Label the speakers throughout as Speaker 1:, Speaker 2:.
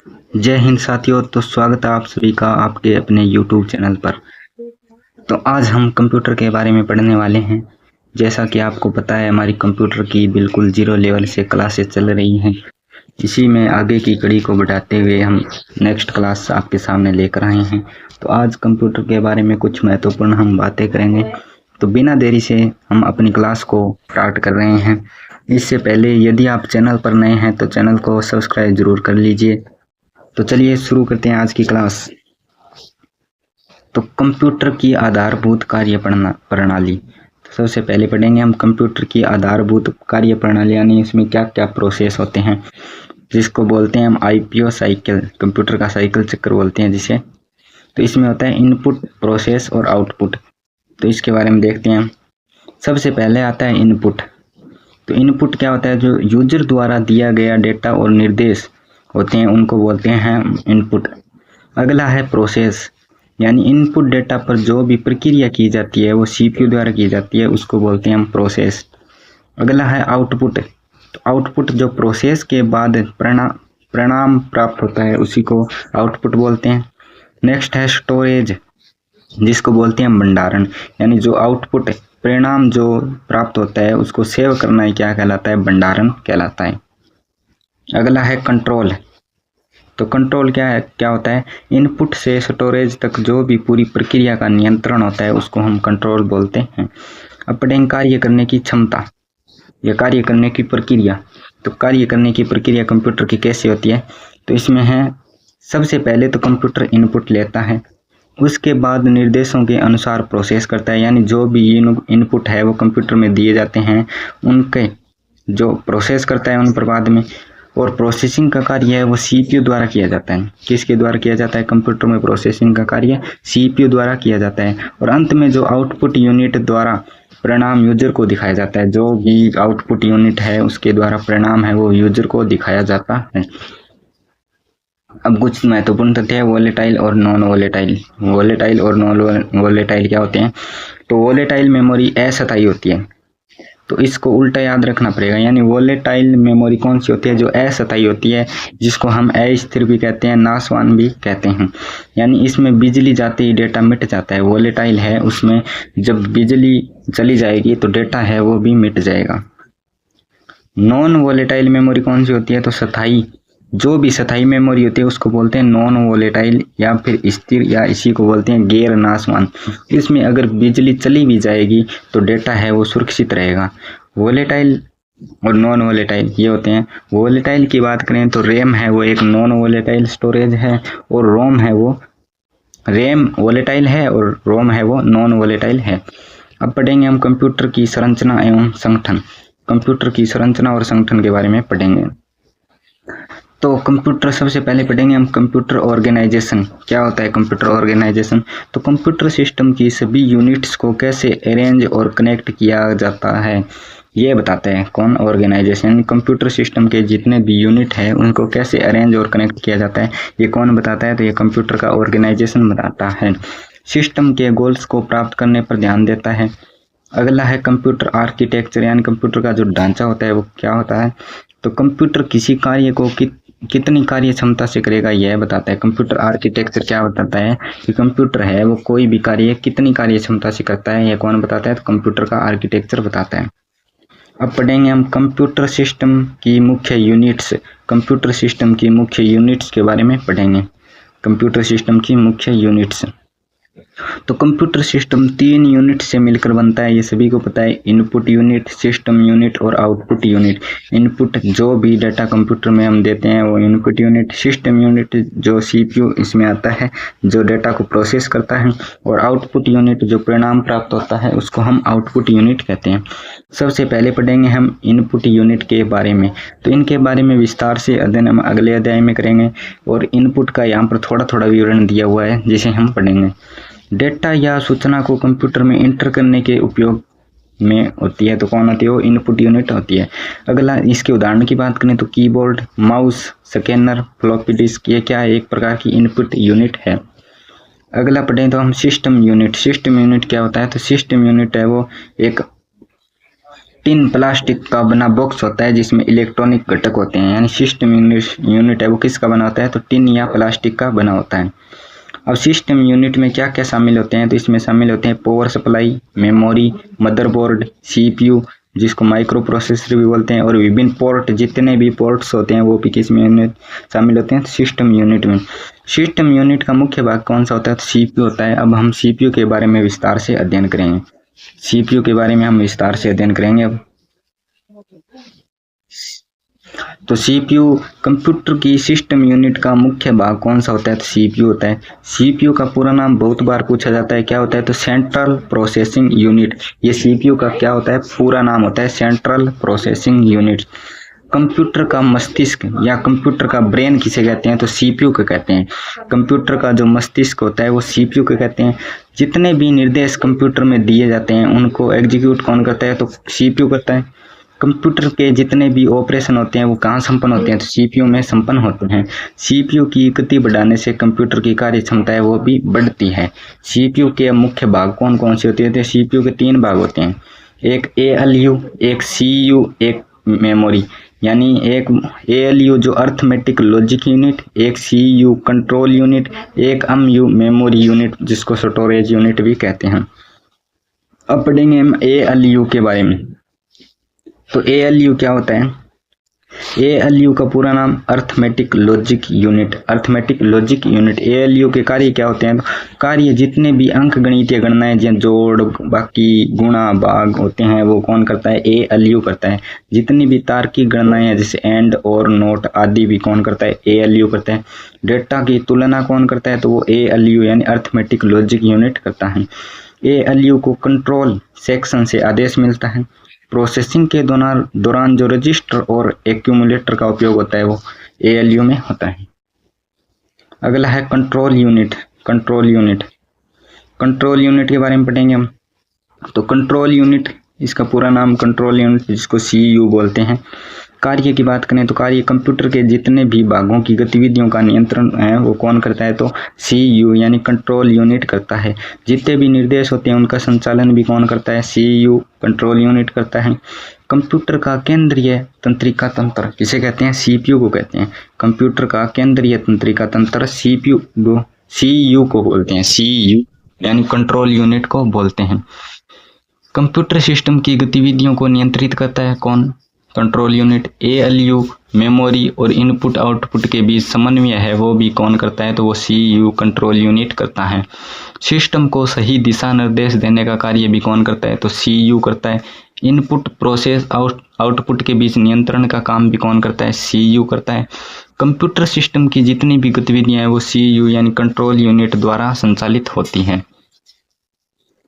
Speaker 1: जय हिंद साथियों। तो स्वागत है आप सभी का आपके अपने YouTube चैनल पर। तो आज हम कंप्यूटर के बारे में पढ़ने वाले हैं। जैसा कि आपको पता है, हमारी कंप्यूटर की बिल्कुल जीरो लेवल से क्लासेस चल रही हैं। इसी में आगे की कड़ी को बढ़ाते हुए हम नेक्स्ट क्लास आपके सामने लेकर आए हैं। तो आज कंप्यूटर के बारे में कुछ महत्वपूर्ण हम बातें करेंगे। तो बिना देरी से हम अपनी क्लास को स्टार्ट कर रहे हैं। इससे पहले यदि आप चैनल पर नए हैं तो चैनल को सब्सक्राइब जरूर कर लीजिए। तो चलिए शुरू करते हैं आज की क्लास। तो कंप्यूटर की आधारभूत कार्य प्रणाली। तो सबसे पहले पढ़ेंगे हम कंप्यूटर की आधारभूत कार्य प्रणाली, यानी इसमें क्या क्या प्रोसेस होते हैं, जिसको बोलते हैं हम आईपीओ साइकिल, कंप्यूटर का साइकिल चक्र बोलते हैं जिसे। तो इसमें होता है इनपुट, प्रोसेस और आउटपुट। तो इसके बारे में देखते हैं। सबसे पहले आता है इनपुट। तो इनपुट क्या होता है? जो यूजर द्वारा दिया गया डेटा और निर्देश होते हैं उनको बोलते हैं इनपुट। अगला है प्रोसेस, यानी इनपुट डेटा पर जो भी प्रक्रिया की जाती है वो सीपीयू द्वारा की जाती है, उसको बोलते हैं हम प्रोसेस। अगला है आउटपुट। तो आउटपुट जो प्रोसेस के बाद परिणाम प्राप्त होता है उसी को आउटपुट बोलते हैं। नेक्स्ट है स्टोरेज, जिसको बोलते हैं भंडारण, यानी जो आउटपुट परिणाम जो प्राप्त होता है उसको सेव करना ही क्या कहलाता है? भंडारण कहलाता है। अगला है कंट्रोल। तो कंट्रोल क्या होता है? इनपुट से स्टोरेज तक जो भी पूरी प्रक्रिया का नियंत्रण होता है उसको हम कंट्रोल बोलते हैं। अब पढ़ेंगे कार्य करने की क्षमता या कार्य करने की प्रक्रिया। तो कार्य करने की प्रक्रिया कंप्यूटर की कैसे होती है? तो इसमें है, सबसे पहले तो कंप्यूटर इनपुट लेता है, उसके बाद निर्देशों के अनुसार प्रोसेस करता है, यानी जो भी इनपुट है वो कंप्यूटर में दिए जाते हैं उनके जो प्रोसेस करता है उन पर बाद में। और प्रोसेसिंग का कार्य है वो सीपीयू द्वारा किया जाता है। किसके द्वारा किया जाता है? कंप्यूटर में प्रोसेसिंग का कार्य सीपीयू द्वारा किया जाता है। और अंत में जो आउटपुट यूनिट द्वारा परिणाम यूजर को दिखाया जाता है, जो भी आउटपुट यूनिट है उसके द्वारा परिणाम है वो यूजर को दिखाया जाता है। अब कुछ महत्वपूर्ण तथ्य है वोलेटाइल और नॉन वोलेटाइल। वोलेटाइल और नॉन वोलेटाइल क्या होते हैं? तो वोलेटाइल मेमोरी अस्थायी होती है, तो इसको उल्टा याद रखना पड़ेगा। यानी वोलेटाइल मेमोरी कौन सी होती है? जो अस्थायी होती है, जिसको हम अस्थिर भी कहते हैं, नाशवान भी कहते हैं। यानी इसमें बिजली जाते ही डेटा मिट जाता है। वोलेटाइल है, उसमें जब बिजली चली जाएगी तो डेटा है वो भी मिट जाएगा। नॉन वोलेटाइल मेमोरी कौन सी होती है? तो स्थायी, जो भी स्थायी मेमोरी होती है उसको बोलते हैं नॉन वोलेटाइल या फिर स्थिर, या इसी को बोलते हैं गैर नाशवान। इसमें अगर बिजली चली भी जाएगी तो डेटा है वो सुरक्षित रहेगा। वोलेटाइल और नॉन वोलेटाइल ये होते हैं। वोलेटाइल की बात करें तो रैम है वो एक नॉन वोलेटाइल स्टोरेज है, और रोम है वो, रैम वोलेटाइल है और रोम है वो नॉन वोलेटाइल है। अब पढ़ेंगे हम कंप्यूटर की संरचना एवं संगठन। कंप्यूटर की संरचना और संगठन के बारे में पढ़ेंगे। तो कंप्यूटर, सबसे पहले पढ़ेंगे हम कंप्यूटर ऑर्गेनाइजेशन। क्या होता है कंप्यूटर ऑर्गेनाइजेशन? तो कंप्यूटर सिस्टम की सभी यूनिट्स को कैसे अरेंज और कनेक्ट किया जाता है ये बताते हैं कौन? ऑर्गेनाइजेशन। कंप्यूटर सिस्टम के जितने भी यूनिट है उनको कैसे अरेंज और कनेक्ट किया जाता है ये कौन बताता है? तो ये कंप्यूटर का ऑर्गेनाइजेशन बताता है। सिस्टम के गोल्स को प्राप्त करने पर ध्यान देता है। अगला है कंप्यूटर आर्किटेक्चर, यानी कंप्यूटर का जो ढांचा होता है वो क्या होता है? तो कंप्यूटर किसी कार्य को कितनी कार्य क्षमता से करेगा यह बताता है। कंप्यूटर आर्किटेक्चर क्या बताता है कि कंप्यूटर है वो कोई भी कार्य कितनी कार्य क्षमता से करता है, यह कौन बताता है? तो कंप्यूटर का आर्किटेक्चर बताता है। अब पढ़ेंगे हम कंप्यूटर सिस्टम की मुख्य यूनिट्स। कंप्यूटर सिस्टम की मुख्य यूनिट्स के बारे में पढ़ेंगे। कंप्यूटर सिस्टम की मुख्य यूनिट्स। तो कंप्यूटर सिस्टम 3 यूनिट से मिलकर बनता है, ये सभी को पता है। इनपुट यूनिट, सिस्टम यूनिट और आउटपुट यूनिट। इनपुट जो भी डाटा कंप्यूटर में हम देते हैं वो इनपुट यूनिट, सिस्टम यूनिट जो सीपीयू इसमें आता है जो डेटा को प्रोसेस करता है, और आउटपुट यूनिट जो परिणाम प्राप्त होता है उसको हम आउटपुट यूनिट कहते हैं। सबसे पहले पढ़ेंगे हम इनपुट यूनिट के बारे में। तो इनके बारे में विस्तार से अध्ययन हम अगले अध्याय में करेंगे, और इनपुट का यहाँ पर थोड़ा थोड़ा विवरण दिया हुआ है जिसे हम पढ़ेंगे। डेटा या सूचना को कंप्यूटर में इंटर करने के उपयोग में होती है, तो कौन होती है? वो इनपुट यूनिट होती है। अगला, इसके उदाहरण की बात करें तो keyboard, mouse, scanner, floppy disk, ये क्या है? एक प्रकार की इनपुट यूनिट है। अगला पढ़ें तो हम सिस्टम यूनिट। सिस्टम यूनिट क्या होता है? तो सिस्टम यूनिट है वो एक टिन प्लास्टिक का बना बॉक्स होता है जिसमें इलेक्ट्रॉनिक घटक होते हैं, यानी सिस्टम यूनिट है वो किसका बना होता है, तो टिन या प्लास्टिक का बना होता है। अब सिस्टम यूनिट में क्या क्या शामिल होते हैं, तो इसमें शामिल होते हैं power supply, memory, motherboard, CPU जिसको माइक्रो प्रोसेसर भी बोलते हैं, और विभिन्न पोर्ट, जितने भी पोर्ट्स होते हैं वो भी किस में शामिल होते हैं, सिस्टम यूनिट में। सिस्टम यूनिट का मुख्य भाग कौन सा होता है, तो सीपीयू होता है। अब हम सीपीयू के बारे में विस्तार से अध्ययन करेंगे। सीपीयू के बारे में हम विस्तार से अध्ययन करेंगे। अब तो सीपीयू कंप्यूटर की सिस्टम यूनिट का मुख्य भाग कौन सा होता है, तो सीपीयू होता है। सीपीयू का पूरा नाम बहुत बार पूछा जाता है, क्या होता है, तो सेंट्रल प्रोसेसिंग यूनिट। ये सीपीयू का क्या होता है, पूरा नाम होता है सेंट्रल प्रोसेसिंग यूनिट। कंप्यूटर का मस्तिष्क या कंप्यूटर का ब्रेन किसे कहते हैं, तो सीपीयू को कहते हैं। कंप्यूटर का जो मस्तिष्क होता है वो सीपीयू को कहते हैं। जितने भी निर्देश कंप्यूटर में दिए जाते हैं उनको एग्जीक्यूट कौन करता है, तो सीपीयू करता है। कंप्यूटर के जितने भी ऑपरेशन होते हैं वो कहाँ संपन्न होते हैं, तो सीपीयू में संपन्न होते हैं। सीपीयू की गति बढ़ाने से कंप्यूटर की कार्य क्षमता है वो भी बढ़ती है। सीपीयू के मुख्य भाग कौन कौन से होते हैं, तो सीपीयू के 3 भाग होते हैं, एक एएलयू, एक सीयू, एक मेमोरी। यानी एक एएलयू जो अर्थमेटिक लॉजिक यूनिट, एक सीयू कंट्रोल यूनिट, एक एमयू मेमोरी यूनिट जिसको स्टोरेज यूनिट भी कहते हैं। अब पढ़ेंगे हम एएलयू के बारे में। तो एएलयू क्या होता है, एएलयू का पूरा नाम arithmetic logic unit. Arithmetic logic unit ALU के कार्य क्या होते हैं, तो कार्य जितने भी अंक गणितीय गणनाएं जैसे जोड़, बाकी, गुणा, भाग होते हैं वो कौन करता है, एएलयू करता है। जितनी भी तार्किक गणनाएं हैं जैसे एंड और नोट आदि भी कौन करता है, एएलयू करता है। डेटा की तुलना कौन करता है, तो वो एएलयू यानी अर्थमेटिक लॉजिक यूनिट करता है। एएलयू को कंट्रोल सेक्शन से आदेश मिलता है। प्रोसेसिंग के दौरान जो रजिस्टर और एक्यूमुलेटर का उपयोग होता है वो एएलयू में होता है। अगला है कंट्रोल यूनिट। कंट्रोल यूनिट के बारे में पढ़ेंगे हम। तो कंट्रोल यूनिट, इसका पूरा नाम कंट्रोल यूनिट जिसको सीयू बोलते हैं। कार्य की बात करें तो कार्य कंप्यूटर के जितने भी भागों की गतिविधियों का नियंत्रण है वो कौन करता है, तो सीयू यानी कंट्रोल यूनिट करता है। जितने भी निर्देश होते हैं उनका संचालन भी कौन करता है, सीयू कंट्रोल यूनिट करता है। कंप्यूटर का केंद्रीय तंत्रिका तंत्र किसे कहते हैं, सीपीयू को कहते हैं। कंप्यूटर का केंद्रीय तंत्रिका तंत्र सीयू को बोलते हैं। सीयू यानी कंट्रोल यूनिट को बोलते हैं। कंप्यूटर सिस्टम की गतिविधियों को नियंत्रित करता है कौन, कंट्रोल यूनिट। एएलयू मेमोरी और इनपुट आउटपुट के बीच समन्वय है वो भी कौन करता है, तो वो सीयू कंट्रोल यूनिट करता है। सिस्टम को सही दिशा निर्देश देने का कार्य भी कौन करता है, तो सीयू करता है। इनपुट प्रोसेस आउटपुट के बीच नियंत्रण का काम भी कौन करता है, सीयू करता है। कंप्यूटर सिस्टम की जितनी भी गतिविधियां हैं वो सीयू यानी कंट्रोल यूनिट द्वारा संचालित होती हैं।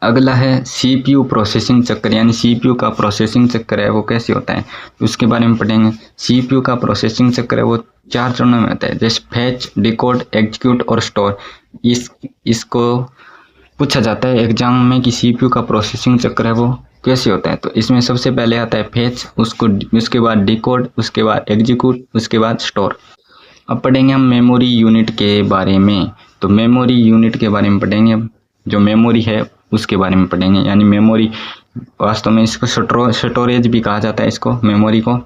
Speaker 1: अगला है सीपीयू प्रोसेसिंग चक्र, यानी सीपीयू का प्रोसेसिंग चक्र है वो कैसे होता है, उसके बारे में पढ़ेंगे। सीपीयू का प्रोसेसिंग चक्र है वो 4 चरणों में होता है, जैसे फैच, डिकोड, एग्जीक्यूट और स्टोर। इसको पूछा जाता है एग्जाम में कि सीपीयू का प्रोसेसिंग चक्र है वो कैसे होता है। तो इसमें सबसे पहले आता है फैच, उसके बाद डिकोड, उसके बाद एग्जीक्यूट, उसके बाद स्टोर। अब पढ़ेंगे हम मेमोरी यूनिट के बारे में। तो मेमोरी यूनिट के बारे में पढ़ेंगे। अब जो मेमोरी है उसके बारे में पढ़ेंगे, यानी मेमोरी वास्तव में इसको स्टोरेज भी कहा जाता है इसको, मेमोरी को।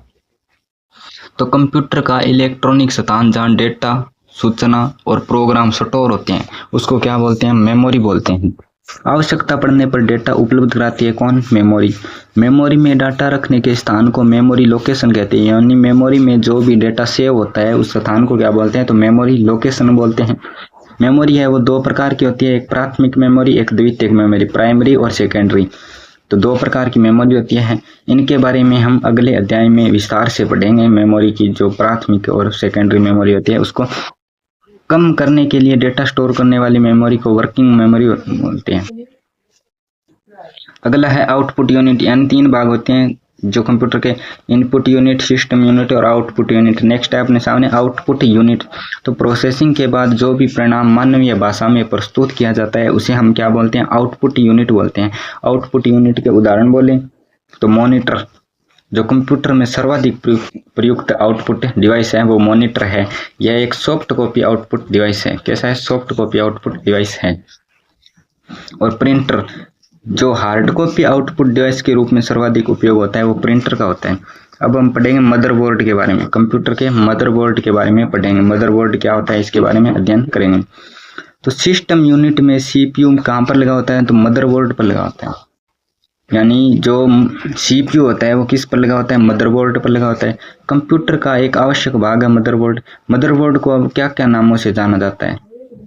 Speaker 1: तो कंप्यूटर का इलेक्ट्रॉनिक स्थान जहाँ डेटा, सूचना और प्रोग्राम स्टोर होते हैं उसको क्या बोलते हैं, मेमोरी बोलते हैं। आवश्यकता पड़ने पर डेटा उपलब्ध कराती है कौन, मेमोरी। मेमोरी में डाटा रखने के स्थान को मेमोरी लोकेशन कहते हैं, यानी मेमोरी में जो भी डेटा सेव होता है उस स्थान को क्या बोलते हैं, तो मेमोरी लोकेशन बोलते हैं। मेमोरी है वो 2 प्रकार की होती है, एक प्राथमिक मेमोरी, एक द्वितीयक मेमोरी, प्राइमरी और सेकेंडरी। तो 2 प्रकार की मेमोरी होती है। इनके बारे में हम अगले अध्याय में विस्तार से पढ़ेंगे। मेमोरी की जो प्राथमिक और सेकेंडरी मेमोरी होती है उसको कम करने के लिए डेटा स्टोर करने वाली मेमोरी को वर्किंग मेमोरी बोलते हैं। अगला है आउटपुट यूनिट, यानी 3 भाग होते हैं जो कंप्यूटर के, इनपुट यूनिट, सिस्टम यूनिट और आउटपुट यूनिट। नेक्स्ट है अपने सामने आउटपुट यूनिट। तो प्रोसेसिंग के बाद जो भी परिणाम मानवीय भाषा में प्रस्तुत किया जाता है उसे हम क्या बोलते हैं, आउटपुट यूनिट बोलते हैं। आउटपुट यूनिट के उदाहरण बोलें तो मॉनिटर, जो कंप्यूटर में सर्वाधिक प्रयुक्त आउटपुट डिवाइस है वो मॉनिटर है। यह एक सॉफ्ट कॉपी आउटपुट डिवाइस है। कैसा है, सॉफ्ट कॉपी आउटपुट डिवाइस है। और प्रिंटर, जो हार्ड कॉपी आउटपुट डिवाइस के रूप में सर्वाधिक उपयोग होता है वो प्रिंटर का होता है। अब हम पढ़ेंगे मदरबोर्ड के बारे में, कंप्यूटर के मदरबोर्ड के बारे में पढ़ेंगे। मदरबोर्ड क्या होता है इसके बारे में अध्ययन करेंगे। तो सिस्टम यूनिट में सीपीयू कहाँ पर लगा होता है, तो मदरबोर्ड पर लगा होता है। यानी जो सीपीयू होता है वो किस पर लगा होता है, मदरबोर्ड पर लगा होता है। कंप्यूटर का एक आवश्यक भाग है मदरबोर्ड। मदरबोर्ड को अब क्या क्या नामों से जाना जाता है,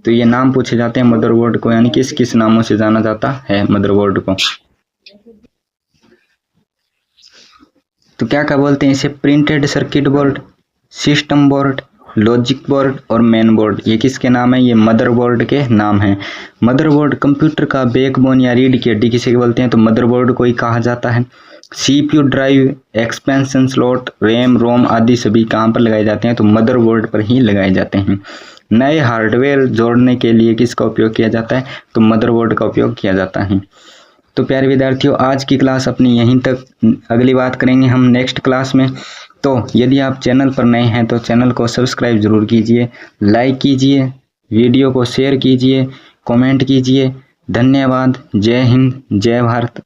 Speaker 1: तो ये नाम पूछे जाते हैं मदरबोर्ड को, यानी किस किस नामों से जाना जाता है मदरबोर्ड को। तो क्या क्या बोलते हैं इसे, printed circuit board, system board, logic board और मेन बोर्ड। ये किसके नाम है, ये मदरबोर्ड के नाम हैं। मदरबोर्ड कंप्यूटर का बैकबोन या रीढ़ की हड्डी किसे बोलते हैं, तो मदरबोर्ड को ही कहा जाता है। CPU drive, expansion slot, RAM, ROM आदि सभी कहाँ पर लगाए जाते हैं, तो मदरबोर्ड पर ही लगाए जाते हैं। नए हार्डवेयर जोड़ने के लिए किसका उपयोग किया जाता है, तो मदरबोर्ड का उपयोग किया जाता है। तो प्यारे विद्यार्थियों, आज की क्लास अपनी यहीं तक, अगली बात करेंगे हम नेक्स्ट क्लास में। तो यदि आप चैनल पर नए हैं तो चैनल को सब्सक्राइब जरूर कीजिए, लाइक कीजिए, वीडियो को शेयर कीजिए, कमेंट कीजिए। धन्यवाद। जय हिंद, जय भारत।